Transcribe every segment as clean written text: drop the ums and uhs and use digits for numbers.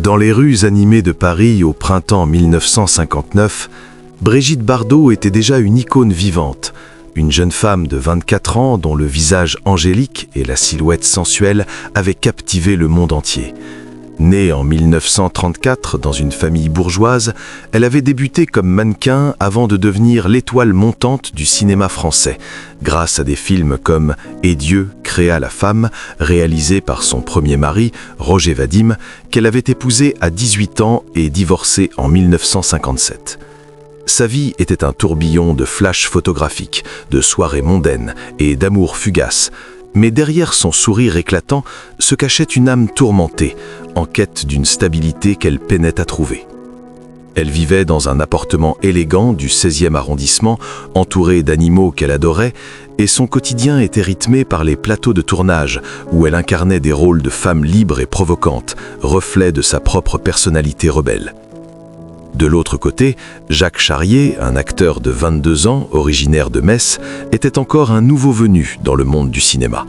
Dans les rues animées de Paris au printemps 1959, Brigitte Bardot était déjà une icône vivante, une jeune femme de 24 ans dont le visage angélique et la silhouette sensuelle avaient captivé le monde entier. Née en 1934 dans une famille bourgeoise, elle avait débuté comme mannequin avant de devenir l'étoile montante du cinéma français, grâce à des films comme « Et Dieu créa la femme », réalisé par son premier mari, Roger Vadim, qu'elle avait épousé à 18 ans et divorcé en 1957. Sa vie était un tourbillon de flashs photographiques, de soirées mondaines et d'amour fugace. Mais derrière son sourire éclatant se cachait une âme tourmentée, en quête d'une stabilité qu'elle peinait à trouver. Elle vivait dans un appartement élégant du 16e arrondissement, entourée d'animaux qu'elle adorait, et son quotidien était rythmé par les plateaux de tournage, où elle incarnait des rôles de femme libre et provocante, reflet de sa propre personnalité rebelle. De l'autre côté, Jacques Charrier, un acteur de 22 ans, originaire de Metz, était encore un nouveau venu dans le monde du cinéma.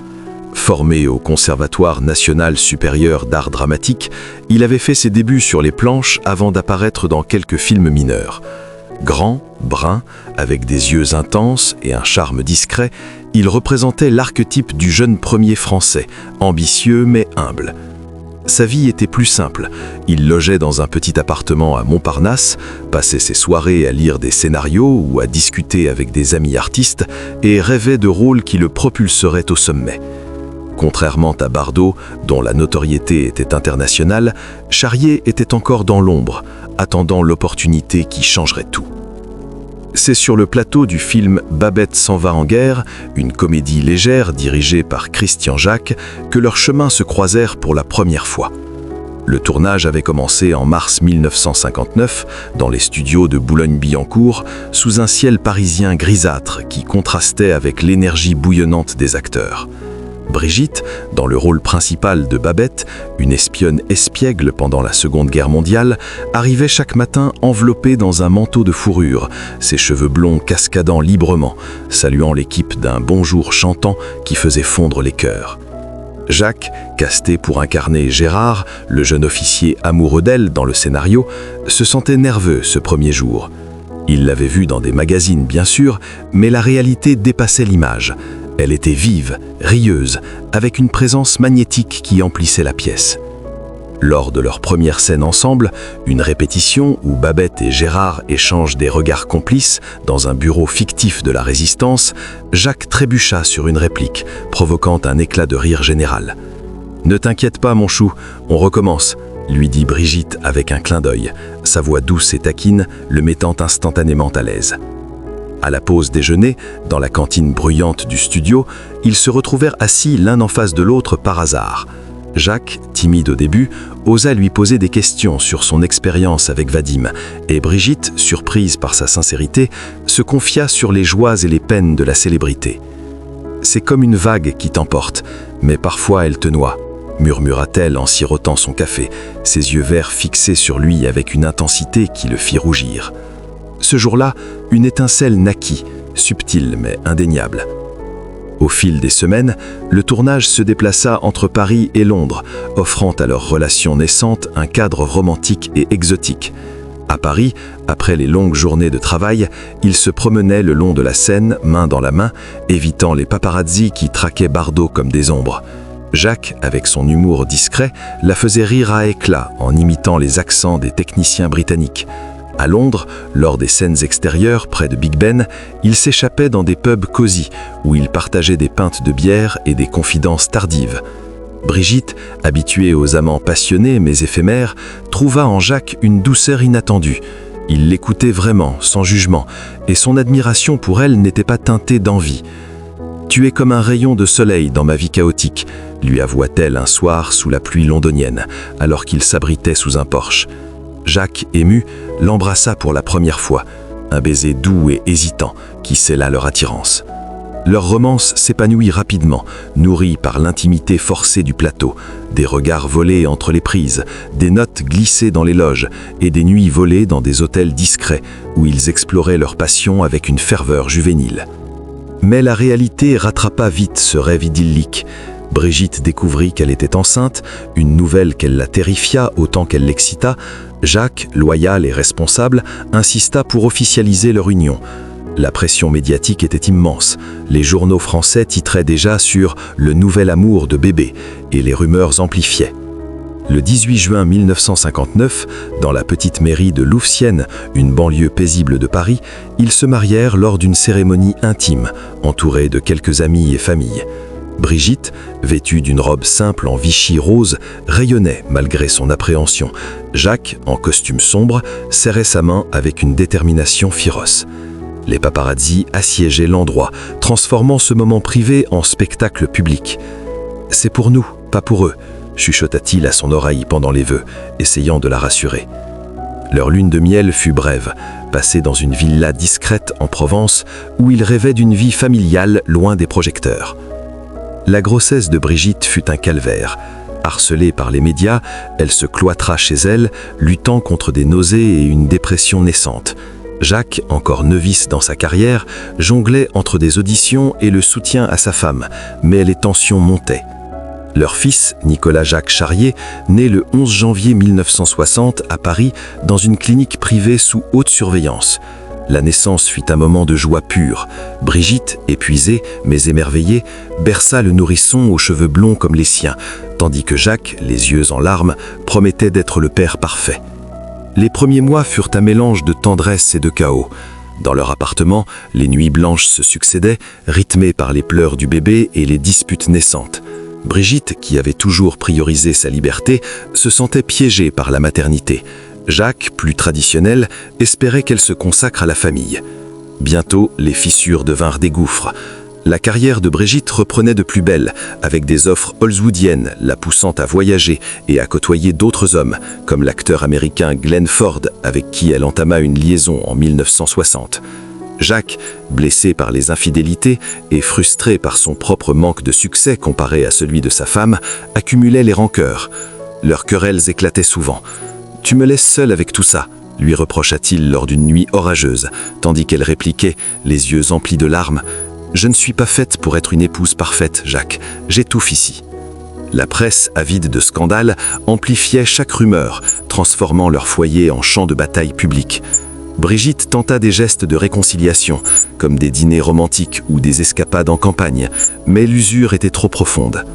Formé au Conservatoire national supérieur d'art dramatique, il avait fait ses débuts sur les planches avant d'apparaître dans quelques films mineurs. Grand, brun, avec des yeux intenses et un charme discret, il représentait l'archétype du jeune premier français, ambitieux mais humble. Sa vie était plus simple. Il logeait dans un petit appartement à Montparnasse, passait ses soirées à lire des scénarios ou à discuter avec des amis artistes et rêvait de rôles qui le propulseraient au sommet. Contrairement à Bardot, dont la notoriété était internationale, Charrier était encore dans l'ombre, attendant l'opportunité qui changerait tout. C'est sur le plateau du film Babette s'en va en guerre, une comédie légère dirigée par Christian Jacques, que leurs chemins se croisèrent pour la première fois. Le tournage avait commencé en mars 1959 dans les studios de Boulogne-Billancourt, sous un ciel parisien grisâtre qui contrastait avec l'énergie bouillonnante des acteurs. Brigitte, dans le rôle principal de Babette, une espionne espiègle pendant la Seconde Guerre mondiale, arrivait chaque matin enveloppée dans un manteau de fourrure, ses cheveux blonds cascadant librement, saluant l'équipe d'un bonjour chantant qui faisait fondre les cœurs. Jacques, casté pour incarner Gérard, le jeune officier amoureux d'elle dans le scénario, se sentait nerveux ce premier jour. Il l'avait vue dans des magazines bien sûr, mais la réalité dépassait l'image. Elle était vive, rieuse, avec une présence magnétique qui emplissait la pièce. Lors de leur première scène ensemble, une répétition où Babette et Gérard échangent des regards complices dans un bureau fictif de la Résistance, Jacques trébucha sur une réplique, provoquant un éclat de rire général. « Ne t'inquiète pas, mon chou, on recommence », lui dit Brigitte avec un clin d'œil, sa voix douce et taquine le mettant instantanément à l'aise. À la pause déjeuner, dans la cantine bruyante du studio, ils se retrouvèrent assis l'un en face de l'autre par hasard. Jacques, timide au début, osa lui poser des questions sur son expérience avec Vadim, et Brigitte, surprise par sa sincérité, se confia sur les joies et les peines de la célébrité. « C'est comme une vague qui t'emporte, mais parfois elle te noie », murmura-t-elle en sirotant son café, ses yeux verts fixés sur lui avec une intensité qui le fit rougir. Ce jour-là, une étincelle naquit, subtile mais indéniable. Au fil des semaines, le tournage se déplaça entre Paris et Londres, offrant à leur relation naissante un cadre romantique et exotique. À Paris, après les longues journées de travail, ils se promenaient le long de la Seine, main dans la main, évitant les paparazzis qui traquaient Bardot comme des ombres. Jacques, avec son humour discret, la faisait rire à éclats en imitant les accents des techniciens britanniques. À Londres, lors des scènes extérieures près de Big Ben, il s'échappait dans des pubs cosy où il partageait des pintes de bière et des confidences tardives. Brigitte, habituée aux amants passionnés mais éphémères, trouva en Jacques une douceur inattendue. Il l'écoutait vraiment, sans jugement, et son admiration pour elle n'était pas teintée d'envie. « Tu es comme un rayon de soleil dans ma vie chaotique », lui avoua-t-elle un soir sous la pluie londonienne, alors qu'il s'abritait sous un porche. Jacques, ému, l'embrassa pour la première fois, un baiser doux et hésitant qui scella leur attirance. Leur romance s'épanouit rapidement, nourrie par l'intimité forcée du plateau, des regards volés entre les prises, des notes glissées dans les loges et des nuits volées dans des hôtels discrets où ils exploraient leur passion avec une ferveur juvénile. Mais la réalité rattrapa vite ce rêve idyllique. Brigitte découvrit qu'elle était enceinte, une nouvelle qu'elle la terrifia autant qu'elle l'excita. Jacques, loyal et responsable, insista pour officialiser leur union. La pression médiatique était immense. Les journaux français titraient déjà sur « le nouvel amour de bébé » et les rumeurs amplifiaient. Le 18 juin 1959, dans la petite mairie de Louvciennes, une banlieue paisible de Paris, ils se marièrent lors d'une cérémonie intime, entourée de quelques amis et familles. Brigitte, vêtue d'une robe simple en Vichy rose, rayonnait malgré son appréhension. Jacques, en costume sombre, serrait sa main avec une détermination féroce. Les paparazzis assiégeaient l'endroit, transformant ce moment privé en spectacle public. « C'est pour nous, pas pour eux », chuchota-t-il à son oreille pendant les vœux, essayant de la rassurer. Leur lune de miel fut brève, passée dans une villa discrète en Provence, où ils rêvaient d'une vie familiale loin des projecteurs. La grossesse de Brigitte fut un calvaire. Harcelée par les médias, elle se cloîtra chez elle, luttant contre des nausées et une dépression naissante. Jacques, encore novice dans sa carrière, jonglait entre des auditions et le soutien à sa femme, mais les tensions montaient. Leur fils, Nicolas-Jacques Charrier, né le 11 janvier 1960 à Paris dans une clinique privée sous haute surveillance. La naissance fut un moment de joie pure. Brigitte, épuisée mais émerveillée, berça le nourrisson aux cheveux blonds comme les siens, tandis que Jacques, les yeux en larmes, promettait d'être le père parfait. Les premiers mois furent un mélange de tendresse et de chaos. Dans leur appartement, les nuits blanches se succédaient, rythmées par les pleurs du bébé et les disputes naissantes. Brigitte, qui avait toujours priorisé sa liberté, se sentait piégée par la maternité. Jacques, plus traditionnel, espérait qu'elle se consacre à la famille. Bientôt, les fissures devinrent des gouffres. La carrière de Brigitte reprenait de plus belle, avec des offres hollywoodiennes la poussant à voyager et à côtoyer d'autres hommes, comme l'acteur américain Glenn Ford, avec qui elle entama une liaison en 1960. Jacques, blessé par les infidélités et frustré par son propre manque de succès comparé à celui de sa femme, accumulait les rancœurs. Leurs querelles éclataient souvent. « Tu me laisses seul avec tout ça », lui reprocha-t-il lors d'une nuit orageuse, tandis qu'elle répliquait, les yeux emplis de larmes, « Je ne suis pas faite pour être une épouse parfaite, Jacques, j'étouffe ici ». La presse, avide de scandales, amplifiait chaque rumeur, transformant leur foyer en champ de bataille public. Brigitte tenta des gestes de réconciliation, comme des dîners romantiques ou des escapades en campagne, mais l'usure était trop profonde.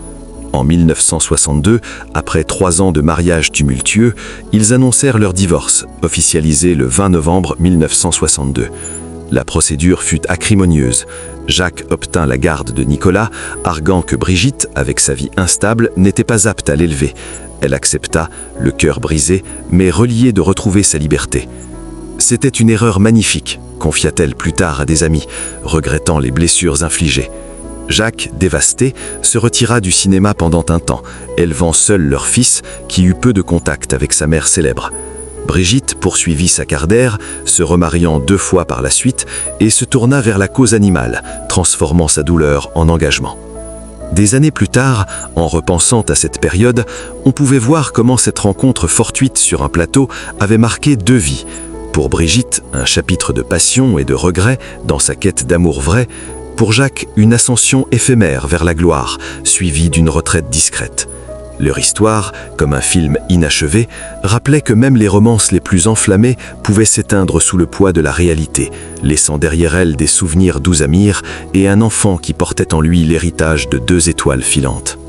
En 1962, après 3 ans de mariage tumultueux, ils annoncèrent leur divorce, officialisé le 20 novembre 1962. La procédure fut acrimonieuse. Jacques obtint la garde de Nicolas, arguant que Brigitte, avec sa vie instable, n'était pas apte à l'élever. Elle accepta, le cœur brisé, mais reliée de retrouver sa liberté. « C'était une erreur magnifique », confia-t-elle plus tard à des amis, regrettant les blessures infligées. Jacques, dévasté, se retira du cinéma pendant un temps, élevant seul leur fils, qui eut peu de contact avec sa mère célèbre. Brigitte poursuivit sa carrière, se remariant 2 fois par la suite, et se tourna vers la cause animale, transformant sa douleur en engagement. Des années plus tard, en repensant à cette période, on pouvait voir comment cette rencontre fortuite sur un plateau avait marqué 2 vies. Pour Brigitte, un chapitre de passion et de regret dans sa quête d'amour vrai. Pour Jacques, une ascension éphémère vers la gloire, suivie d'une retraite discrète. Leur histoire, comme un film inachevé, rappelait que même les romances les plus enflammées pouvaient s'éteindre sous le poids de la réalité, laissant derrière elles des souvenirs doux amers et un enfant qui portait en lui l'héritage de 2 étoiles filantes.